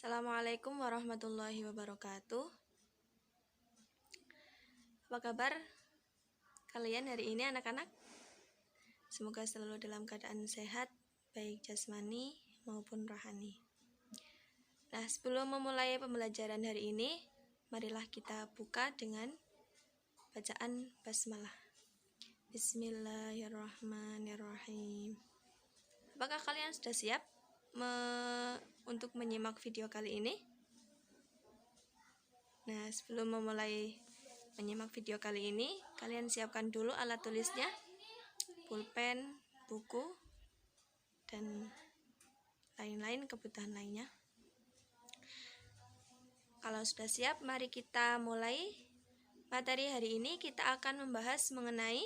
Assalamualaikum warahmatullahi wabarakatuh. Apa kabar kalian hari ini anak-anak? Semoga selalu dalam keadaan sehat, baik jasmani maupun rohani. Nah, sebelum memulai pembelajaran hari ini, marilah kita buka dengan bacaan basmalah. Bismillahirrahmanirrahim. Apakah kalian sudah siap untuk menyimak video kali ini? Nah, sebelum memulai menyimak video kali ini, kalian siapkan dulu alat tulisnya, pulpen, buku, dan lain-lain kebutuhan lainnya. Kalau sudah siap, mari kita mulai. Materi hari ini kita akan membahas mengenai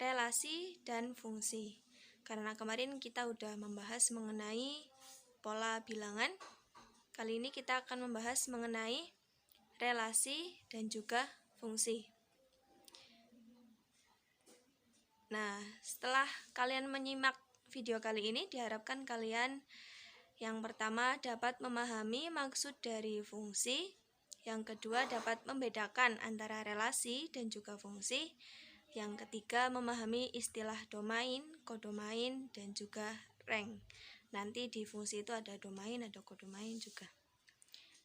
relasi dan fungsi. Karena kemarin kita udah membahas mengenai pola bilangan, kali ini kita akan membahas mengenai relasi dan juga fungsi. Nah, setelah kalian menyimak video kali ini, diharapkan kalian yang pertama dapat memahami maksud dari fungsi, yang kedua dapat membedakan antara relasi dan juga fungsi, yang ketiga memahami istilah domain, kodomain, dan juga rank. Nanti di fungsi itu ada domain, ada kodomain juga.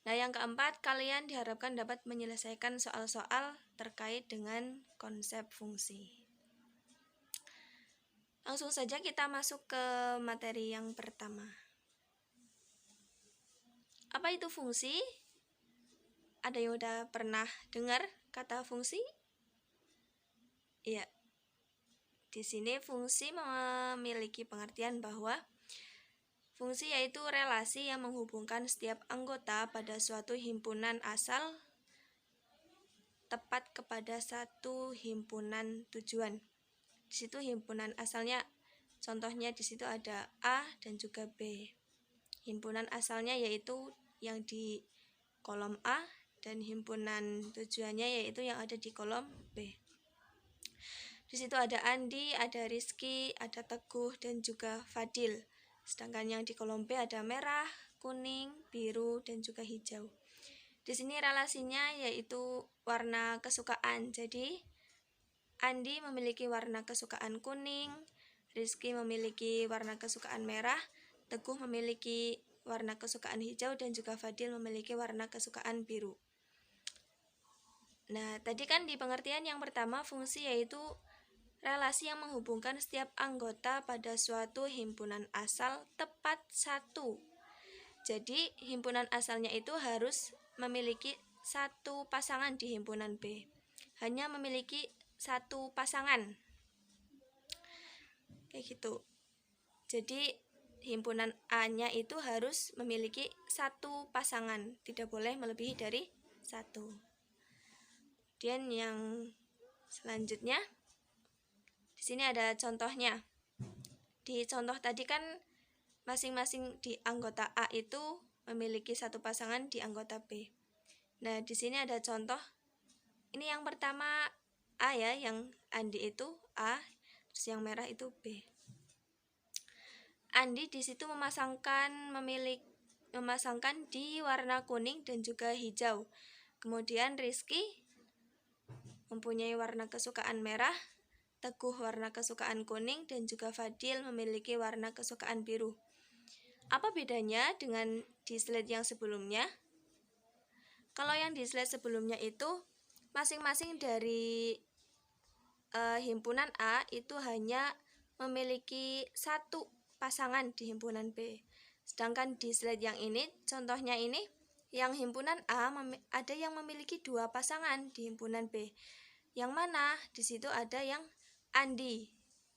Nah, yang keempat, kalian diharapkan dapat menyelesaikan soal-soal terkait dengan konsep fungsi. Langsung saja kita masuk ke materi yang pertama. Apa itu fungsi? Ada yang udah pernah dengar kata fungsi? Iya. Di sini fungsi memiliki pengertian bahwa fungsi yaitu relasi yang menghubungkan setiap anggota pada suatu himpunan asal tepat kepada satu himpunan tujuan. Di situ himpunan asalnya, contohnya di situ ada A dan juga B. Himpunan asalnya yaitu yang di kolom A dan himpunan tujuannya yaitu yang ada di kolom B. Di situ ada Andi, ada Rizky, ada Teguh, dan juga Fadil. Sedangkan yang di kolom B ada merah, kuning, biru, dan juga hijau. Di sini relasinya yaitu warna kesukaan. Jadi Andi memiliki warna kesukaan kuning, Rizky memiliki warna kesukaan merah, Teguh memiliki warna kesukaan hijau, dan juga Fadil memiliki warna kesukaan biru. Nah, tadi kan di pengertian yang pertama fungsi yaitu relasi yang menghubungkan setiap anggota pada suatu himpunan asal tepat satu. Jadi himpunan asalnya itu harus memiliki satu pasangan di himpunan B. Hanya memiliki satu pasangan. Kayak gitu. Jadi himpunan A-nya itu harus memiliki satu pasangan, tidak boleh melebihi dari satu. Kemudian yang selanjutnya, di sini ada contohnya. Di contoh tadi kan masing-masing di anggota A itu memiliki satu pasangan di anggota B. Nah, di sini ada contoh. Ini yang pertama A ya, yang Andi itu A, terus yang merah itu B. Andi di situ memasangkan di warna kuning dan juga hijau. Kemudian Rizky mempunyai warna kesukaan merah, Teguh warna kesukaan kuning, dan juga Fadil memiliki warna kesukaan biru. Apa bedanya dengan di slide yang sebelumnya? Kalau yang di slide sebelumnya itu masing-masing dari himpunan A itu hanya memiliki satu pasangan di himpunan B. Sedangkan di slide yang ini, contohnya ini, yang himpunan A ada yang memiliki dua pasangan di himpunan B. Yang mana di situ ada yang Andi.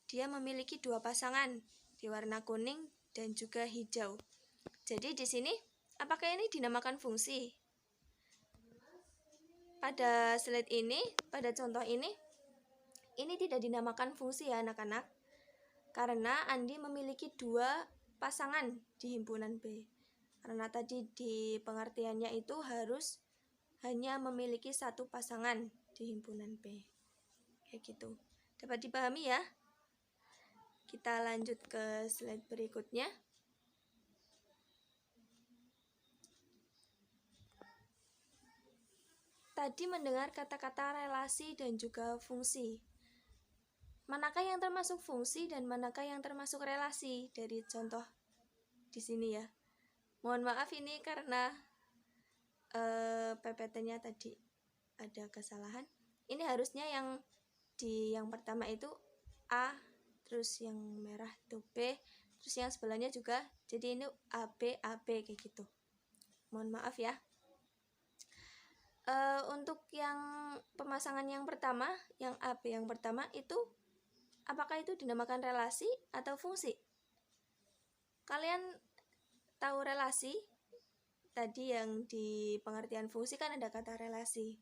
Dia memiliki dua pasangan di warna kuning dan juga hijau. Jadi di sini apakah ini dinamakan fungsi? Pada slide ini, pada contoh ini tidak dinamakan fungsi ya anak-anak. Karena Andi memiliki dua pasangan di himpunan B. Karena tadi di pengertiannya itu harus hanya memiliki satu pasangan di himpunan B. Kayak gitu. Dapat dipahami ya? Kita lanjut ke slide berikutnya. Tadi mendengar kata-kata relasi dan juga fungsi. Manakah yang termasuk fungsi dan manakah yang termasuk relasi dari contoh di sini ya? Mohon maaf ini karena PPT-nya tadi ada kesalahan. Ini harusnya yang pertama itu A, terus yang merah itu B, terus yang sebelahnya juga. Jadi ini AB kayak gitu. Mohon maaf ya. Untuk yang pemasangan yang pertama, yang AB yang pertama itu, apakah itu dinamakan relasi atau fungsi? Kalian tahu relasi? Tadi yang di pengertian fungsi kan ada kata relasi.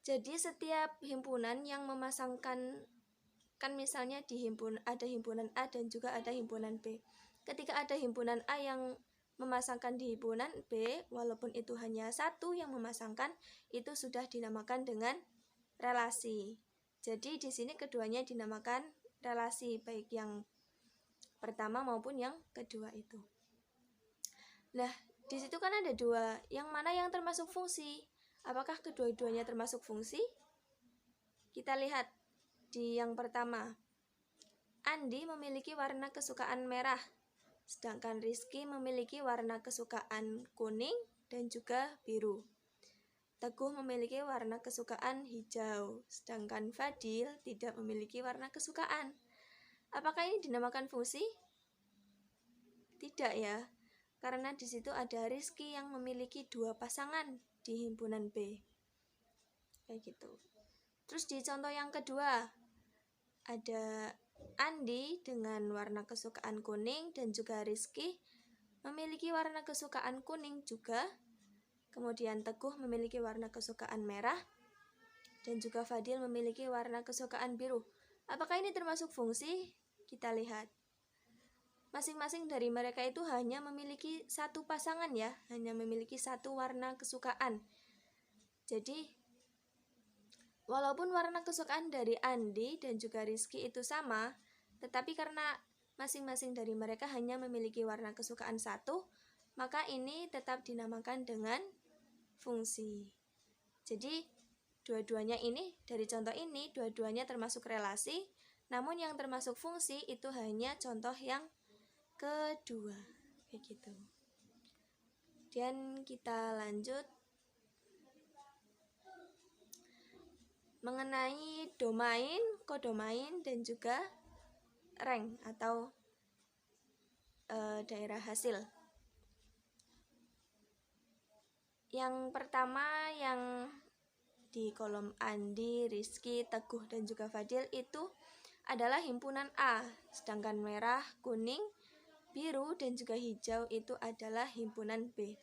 Jadi setiap himpunan yang memasangkan, kan misalnya ada himpunan A dan juga ada himpunan B. Ketika ada himpunan A yang memasangkan di himpunan B, walaupun itu hanya satu yang memasangkan, itu sudah dinamakan dengan relasi. Jadi di sini keduanya dinamakan relasi, baik yang pertama maupun yang kedua itu. Nah, di situ kan ada dua, yang mana yang termasuk fungsi? Apakah kedua-duanya termasuk fungsi? Kita lihat di yang pertama. Andi memiliki warna kesukaan merah, sedangkan Rizky memiliki warna kesukaan kuning dan juga biru. Teguh memiliki warna kesukaan hijau, sedangkan Fadil tidak memiliki warna kesukaan. Apakah ini dinamakan fungsi? Tidak ya, karena di situ ada Rizky yang memiliki dua pasangan di himpunan B. Kayak gitu. Terus di contoh yang kedua, ada Andi dengan warna kesukaan kuning dan juga Rizky memiliki warna kesukaan kuning juga. Kemudian Teguh memiliki warna kesukaan merah dan juga Fadil memiliki warna kesukaan biru. Apakah ini termasuk fungsi? Kita lihat. Masing-masing dari mereka itu hanya memiliki satu pasangan ya, hanya memiliki satu warna kesukaan. Jadi walaupun warna kesukaan dari Andi dan juga Rizky itu sama, tetapi karena masing-masing dari mereka hanya memiliki warna kesukaan satu, maka ini tetap dinamakan dengan fungsi. Jadi dua-duanya ini, dari contoh ini, dua-duanya termasuk relasi, namun yang termasuk fungsi itu hanya contoh yang kedua. Kayak gitu. Dan kita lanjut mengenai domain, kodomain, dan juga rank atau daerah hasil. Yang pertama yang di kolom Andi, Rizky, Teguh, dan juga Fadil itu adalah himpunan A, sedangkan merah, kuning, biru, dan juga hijau itu adalah himpunan B.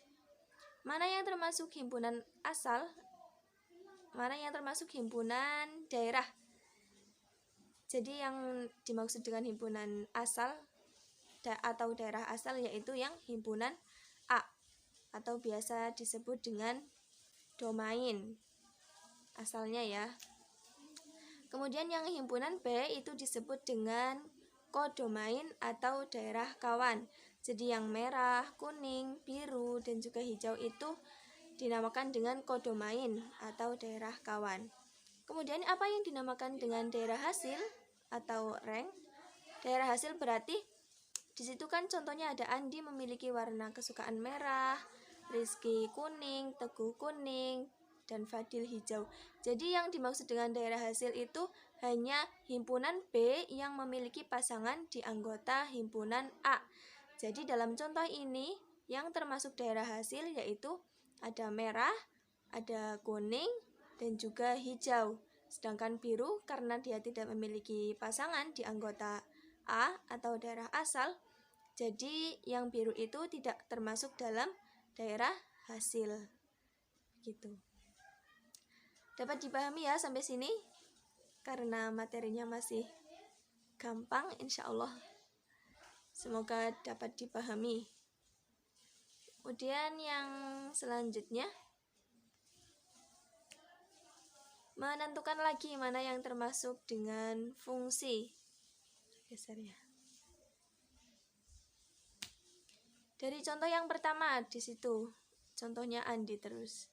Mana yang termasuk himpunan asal? Mana yang termasuk himpunan daerah? Jadi yang dimaksud dengan himpunan asal atau daerah asal yaitu yang himpunan A atau biasa disebut dengan domain asalnya ya. Kemudian yang himpunan B itu disebut dengan kodomain atau daerah kawan. Jadi yang merah, kuning, biru, dan juga hijau itu dinamakan dengan kodomain atau daerah kawan. Kemudian apa yang dinamakan dengan daerah hasil atau rank? Daerah hasil berarti di situ kan contohnya ada Andi memiliki warna kesukaan merah, Rizky kuning, Teguh kuning, dan Fadil hijau. Jadi yang dimaksud dengan daerah hasil itu hanya himpunan B yang memiliki pasangan di anggota himpunan A. Jadi dalam contoh ini yang termasuk daerah hasil yaitu ada merah, ada kuning, dan juga hijau. Sedangkan biru karena dia tidak memiliki pasangan di anggota A atau daerah asal, jadi yang biru itu tidak termasuk dalam daerah hasil. Gitu. Dapat dipahami ya sampai sini? Karena materinya masih gampang, insya Allah. Semoga dapat dipahami. Kemudian yang selanjutnya, menentukan lagi mana yang termasuk dengan fungsi. Geser ya. Dari contoh yang pertama di situ, contohnya Andi terus.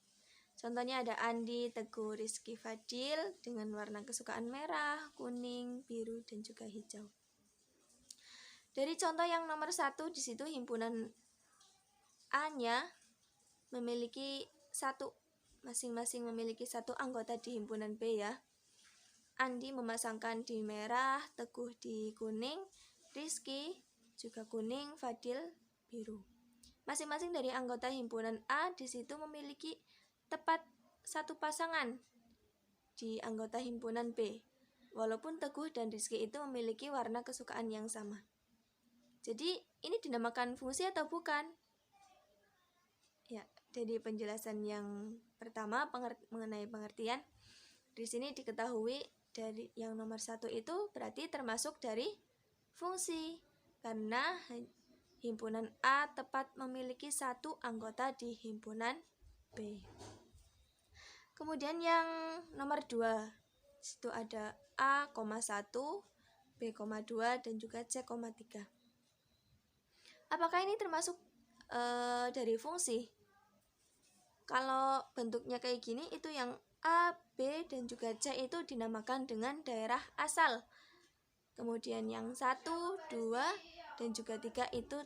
Contohnya ada Andi, Teguh, Rizky, Fadil dengan warna kesukaan merah, kuning, biru, dan juga hijau. Dari contoh yang nomor 1, di situ himpunan A-nya memiliki masing-masing memiliki satu anggota di himpunan B ya. Andi memasangkan di merah, Teguh di kuning, Rizky juga kuning, Fadil biru. Masing-masing dari anggota himpunan A di situ memiliki tepat satu pasangan di anggota himpunan B, walaupun Teguh dan Rizky itu memiliki warna kesukaan yang sama. Jadi ini dinamakan fungsi atau bukan? Ya, jadi penjelasan yang pertama mengenai pengertian. Di sini diketahui dari yang nomor 1 itu berarti termasuk dari fungsi, karena himpunan A tepat memiliki satu anggota di himpunan B. Kemudian yang nomor 2, situ ada A,1, B,2, dan juga C,3. Apakah ini termasuk dari fungsi? Kalau bentuknya kayak gini, itu yang A, B, dan juga C itu dinamakan dengan daerah asal. Kemudian yang 1, 2, dan juga 3 itu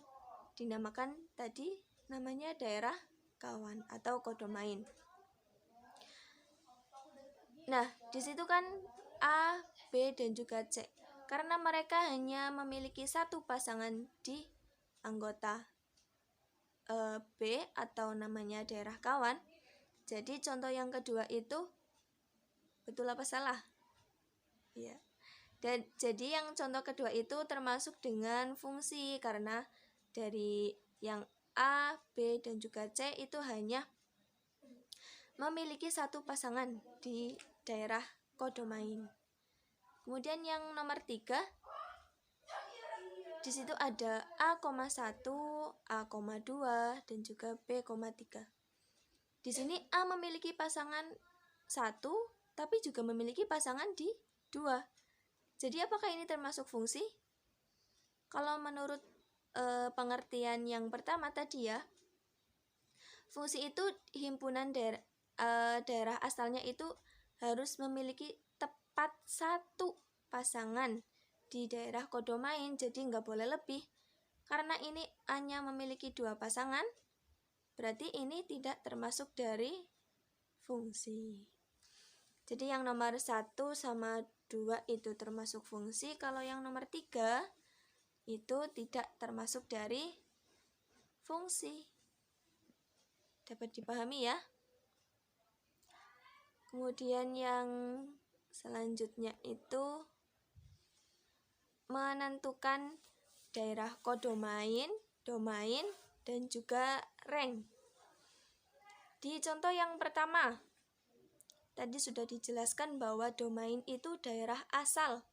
dinamakan tadi namanya daerah kawan atau kodomain. Nah, di situ kan A, B, dan juga C. Karena mereka hanya memiliki satu pasangan di anggota B atau namanya daerah kawan. Jadi contoh yang kedua itu betul apa salah? Ya. Dan jadi yang contoh kedua itu termasuk dengan fungsi, karena dari yang A, B, dan juga C itu hanya memiliki satu pasangan di daerah kodomain. Kemudian yang nomor 3, di situ ada A,1, A,2, dan juga B,3. Di sini A memiliki pasangan 1, tapi juga memiliki pasangan di 2. Jadi apakah ini termasuk fungsi? Kalau menurut pengertian yang pertama tadi ya, fungsi itu himpunan daerah asalnya itu harus memiliki tepat satu pasangan di daerah kodomain, jadi nggak boleh lebih. Karena ini hanya memiliki 2 pasangan, berarti ini tidak termasuk dari fungsi. Jadi yang nomor 1 sama 2 itu termasuk fungsi, kalau yang nomor 3 itu tidak termasuk dari fungsi. Dapat dipahami ya? Kemudian yang selanjutnya itu menentukan daerah kodomain, domain, dan juga rank. Di contoh yang pertama, tadi sudah dijelaskan bahwa domain itu daerah asal.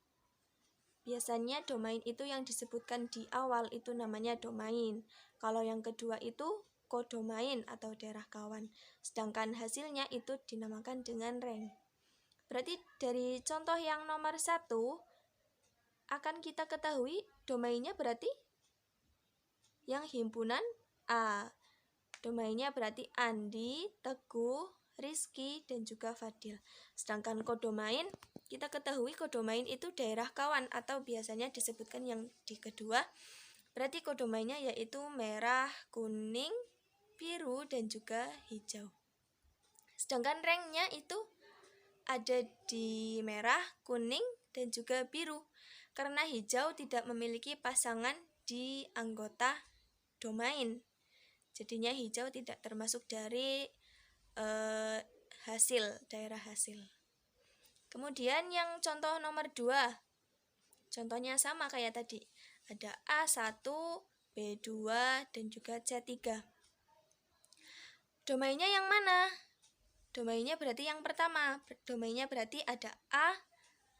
Biasanya domain itu yang disebutkan di awal itu namanya domain. Kalau yang kedua itu kodomain atau daerah kawan. Sedangkan hasilnya itu dinamakan dengan rank. Berarti dari contoh yang nomor 1 akan kita ketahui domainnya berarti yang himpunan A. Domainnya berarti Andi, Teguh, Rizky, dan juga Fadil. Sedangkan kodomain, kita ketahui kodomain itu daerah kawan atau biasanya disebutkan yang di kedua. Berarti kodomainnya yaitu merah, kuning, biru, dan juga hijau. Sedangkan ranknya itu ada di merah, kuning, dan juga biru. Karena hijau tidak memiliki pasangan di anggota domain. Jadinya hijau tidak termasuk dari daerah hasil. Kemudian yang contoh nomor 2, contohnya sama kayak tadi. Ada A1, B2, dan juga C3. Domainnya yang mana? Domainnya berarti yang pertama. Domainnya berarti ada A,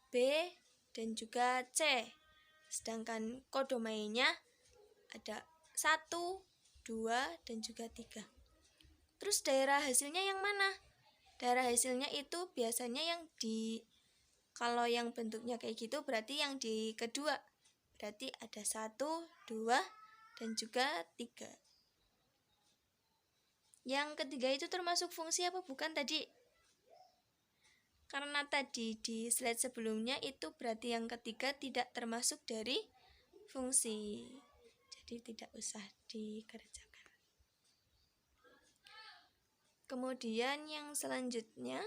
B, dan juga C. Sedangkan kodomainnya ada 1, 2, dan juga 3. Terus daerah hasilnya yang mana? Daerah hasilnya itu biasanya yang kalau yang bentuknya kayak gitu berarti yang di kedua. Berarti ada 1, 2, dan juga 3. Yang ketiga itu termasuk fungsi apa bukan tadi? Karena tadi di slide sebelumnya itu berarti yang ketiga tidak termasuk dari fungsi. Jadi tidak usah dikerjakan. Kemudian yang selanjutnya,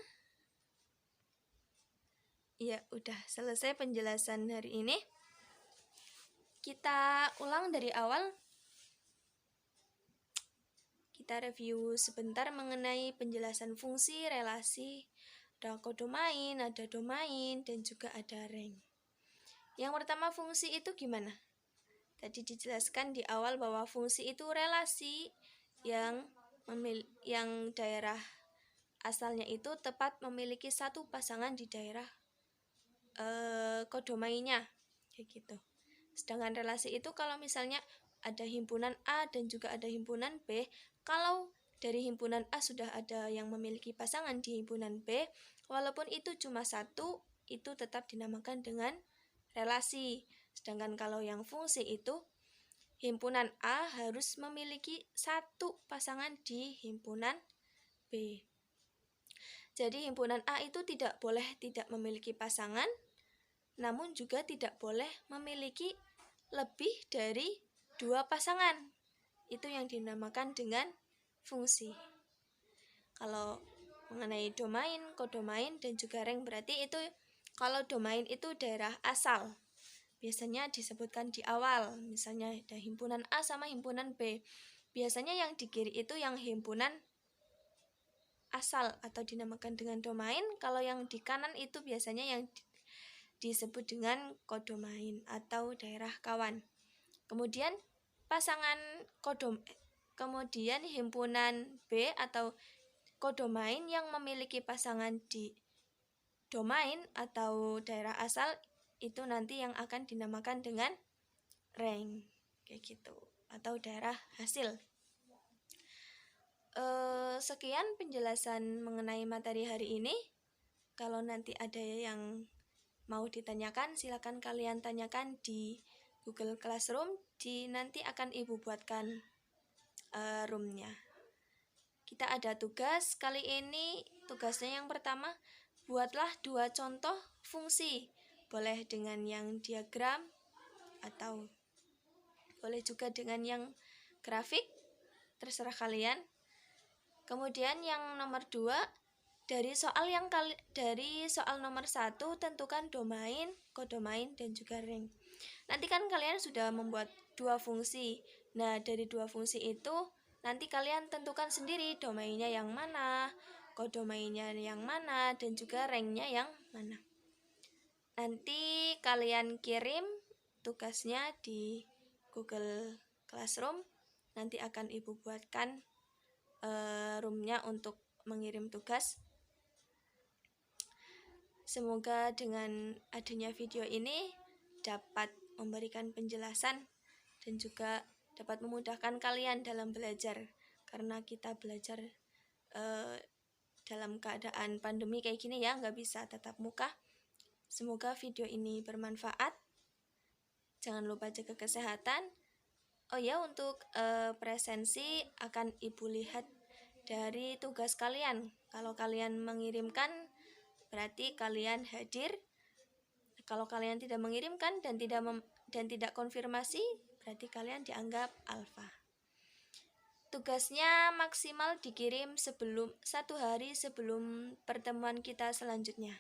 ya udah selesai penjelasan hari ini. Kita ulang dari awal. Kita review sebentar mengenai penjelasan fungsi, relasi. Ada kodomain, ada domain, dan juga ada rank. Yang pertama, fungsi itu gimana? Tadi dijelaskan di awal bahwa fungsi itu relasi yang daerah asalnya itu tepat memiliki satu pasangan di daerah kodomainnya, kayak gitu. Sedangkan relasi itu kalau misalnya ada himpunan A dan juga ada himpunan B, kalau dari himpunan A sudah ada yang memiliki pasangan di himpunan B, walaupun itu cuma satu, itu tetap dinamakan dengan relasi. Sedangkan kalau yang fungsi itu, himpunan A harus memiliki satu pasangan di himpunan B. Jadi himpunan A itu tidak boleh tidak memiliki pasangan, namun juga tidak boleh memiliki lebih dari 2 pasangan. Itu yang dinamakan dengan fungsi. Kalau mengenai domain, kodomain, dan juga rank, berarti itu kalau domain itu daerah asal. Biasanya disebutkan di awal, misalnya ada himpunan A sama himpunan B. Biasanya yang di kiri itu yang himpunan asal atau dinamakan dengan domain. Kalau yang di kanan itu biasanya yang disebut dengan kodomain atau daerah kawan. Kemudian kemudian himpunan B atau kodomain yang memiliki pasangan di domain atau daerah asal itu nanti yang akan dinamakan dengan rank, kayak gitu, atau daerah hasil. Sekian penjelasan mengenai materi hari ini. Kalau nanti ada yang mau ditanyakan, silakan kalian tanyakan di Google Classroom. Nanti akan Ibu buatkan roomnya. Kita ada tugas. Kali ini tugasnya yang pertama, buatlah 2 contoh fungsi. Boleh dengan yang diagram atau boleh juga dengan yang grafik, terserah kalian. Kemudian yang nomor 2, dari soal nomor 1 tentukan domain, kodomain, dan juga rank. Nanti kan kalian sudah membuat 2 fungsi. Nah, dari 2 fungsi itu nanti kalian tentukan sendiri domainnya yang mana, kodomainnya yang mana, dan juga ranknya yang mana. Nanti kalian kirim tugasnya di Google Classroom. Nanti akan Ibu buatkan roomnya untuk mengirim tugas. Semoga dengan adanya video ini dapat memberikan penjelasan dan juga dapat memudahkan kalian dalam belajar, karena kita belajar dalam keadaan pandemi kayak gini ya, nggak bisa tatap muka. Semoga video ini bermanfaat. Jangan lupa jaga kesehatan. Oh ya, untuk presensi akan Ibu lihat dari tugas kalian. Kalau kalian mengirimkan, berarti kalian hadir. Kalau kalian tidak mengirimkan dan tidak konfirmasi, berarti kalian dianggap alfa. Tugasnya maksimal dikirim 1 hari sebelum pertemuan kita selanjutnya.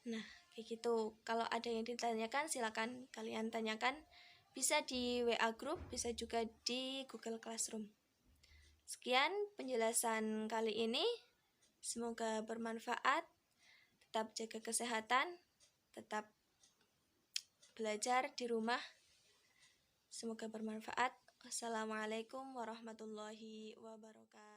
Nah, kayak gitu. Kalau ada yang ditanyakan, silakan kalian tanyakan. Bisa di WA group, bisa juga di Google Classroom. Sekian penjelasan kali ini. Semoga bermanfaat. Tetap jaga kesehatan, tetap belajar di rumah. Semoga bermanfaat. Wassalamualaikum warahmatullahi wabarakatuh.